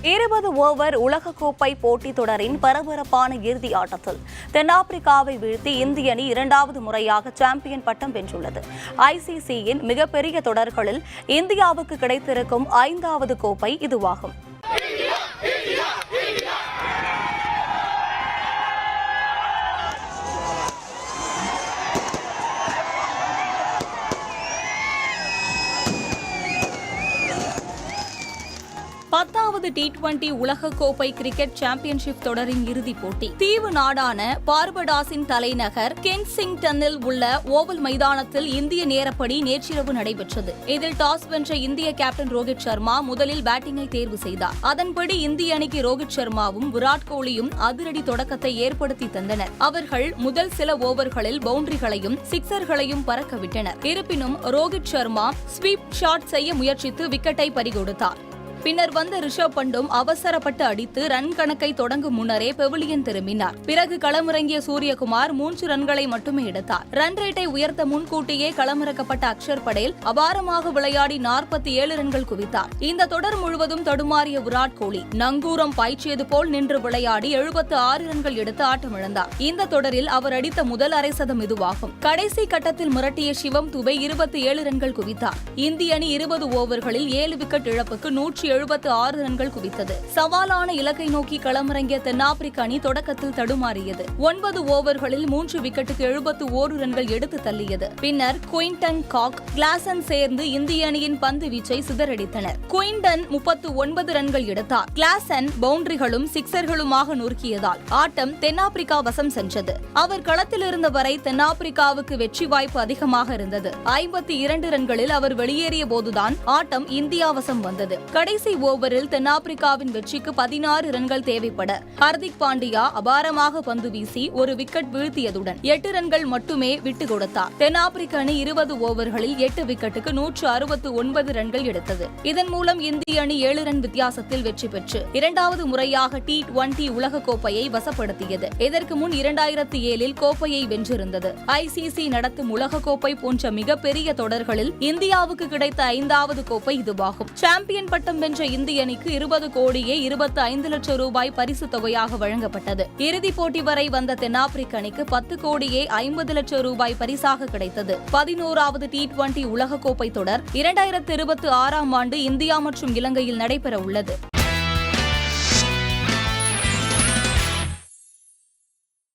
20 over உலகக்கோப்பை போட்டித் தொடரின் பரபரப்பான இறுதி ஆட்டத்தில் தென்னாப்பிரிக்காவை வீழ்த்தி இந்திய அணி இரண்டாவது முறையாக சாம்பியன் பட்டம் வென்றுள்ளது. ICCயின் மிகப்பெரிய தொடர்களில் இந்தியாவுக்கு கிடைத்திருக்கும் 5வது கோப்பை இதுவாகும். பத்தாவது T20 உலகக்கோப்பை கிரிக்கெட் சாம்பியன்ஷிப் தொடரின் இறுதிப் போட்டி தீவு நாடான பார்படாஸின் தலைநகர் கென்சிங்டனில் உள்ள ஓவல் மைதானத்தில் இந்திய நேரப்படி நேற்றிரவு நடைபெற்றது. இதில் டாஸ் வென்ற இந்திய கேப்டன் ரோஹித் சர்மா முதலில் பேட்டிங்கை தேர்வு செய்தார். அதன்படி இந்திய அணிக்கு ரோஹித் சர்மாவும் விராட் கோலியும் அதிரடி தொடக்கத்தை ஏற்படுத்தி தந்தனர். அவர்கள் முதல் சில ஓவர்களில் பவுண்டரிகளையும் சிக்சர்களையும் பறக்கவிட்டனர். இருப்பினும் ரோஹித் சர்மா ஸ்வீப் ஷாட் செய்ய முயற்சித்து விக்கெட்டை பறிகொடுத்தார். பின்னர் வந்த ரிஷப் பண்டும் அவசரப்பட்டு அடித்து ரன் கணக்கை தொடங்கும் முன்னரே பெவிலியன் திரும்பினார். பிறகு களமிறங்கிய சூரியகுமார் 3 ரன்களை மட்டுமே எடுத்தார். ரன் ரேட்டை உயர்த்த முன்கூட்டியே களமிறக்கப்பட்ட அக்ஷர் படேல் அபாரமாக விளையாடி 47 ரன்கள் குவித்தார். இந்த தொடர் முழுவதும் தடுமாறிய விராட் கோலி நங்கூரம் பாய்ச்சியது போல் நின்று விளையாடி 76 ரன்கள் எடுத்து ஆட்டமிழந்தார். இந்த தொடரில் அவர் அடித்த முதல் அரை சதம் இதுவாகும். கடைசி கட்டத்தில் மிரட்டிய சிவம் துபே 27 ரன்கள் குவித்தார். இந்திய அணி 20 ஓவர்களில் 7 விக்கெட் இழப்புக்கு 176 ரன்கள் குவித்தது. சவாலான இலக்கை நோக்கி களமிறங்கிய தென்னாப்பிரிக்க அணி தொடக்கத்தில் தடுமாறியது. 9 ஓவர்களில் 3 விக்கெட்டுக்கு 71 ரன்கள் எடுத்து தள்ளியது. பின்னர் குயின்டன் காக், கிளாசன் சேர்ந்து இந்திய அணியின் பந்து வீச்சை சிதறடித்தனர். குயின்டன் 39 ரன்கள் எடுத்தார். கிளாசன் பவுண்டரிகளும் சிக்சர்களுமாக நொறுக்கியதால் ஆட்டம் தென்னாப்பிரிக்கா வசம் சென்றது. அவர் களத்தில் இருந்த வரை தென்னாப்பிரிக்காவுக்கு வெற்றி வாய்ப்பு அதிகமாக இருந்தது. 52 ரன்களில் அவர் வெளியேறிய போதுதான் ஆட்டம் இந்தியா வசம் வந்தது. கடைசி ஓவரில் தென்னாப்பிரிக்காவின் வெற்றிக்கு 16 ரன்கள் தேவைப்பட ஹர்திக் பாண்டியா அபாரமாக பந்து வீசி ஒரு விக்கெட் வீழ்த்தியதுடன் 8 ரன்கள் மட்டுமே விட்டுக் கொடுத்தார். தென்னாப்பிரிக்க அணி 20 ஓவர்களில் 8 விக்கெட்டுக்கு 169 ரன்கள் எடுத்தது. இதன் மூலம் இந்திய அணி 7 ரன் வித்தியாசத்தில் வெற்றி பெற்று இரண்டாவது முறையாக T20 உலகக்கோப்பையை வசப்படுத்தியது. இதற்கு முன் 2007இல் கோப்பையை வென்றிருந்தது. ICC நடத்தும் உலகக்கோப்பை போன்ற மிகப்பெரிய தொடர்களில் இந்தியாவுக்கு கிடைத்த 5வது கோப்பை இதுவாகும். சாம்பியன் பட்டம் வென்ற இந்திய அணிக்கு 20 கோடியே 25 லட்சம் ரூபாய் பரிசு தொகையாக வழங்கப்பட்டது. இறுதிப் போட்டி வரை வந்த தென்னாப்பிரிக்க அணிக்கு 10 கோடியே 50 லட்சம் ரூபாய் பரிசாக கிடைத்தது. 11வது T20 உலகக்கோப்பை தொடர் 2026ஆம் ஆண்டு இந்தியா மற்றும் இலங்கையில் நடைபெற உள்ளது.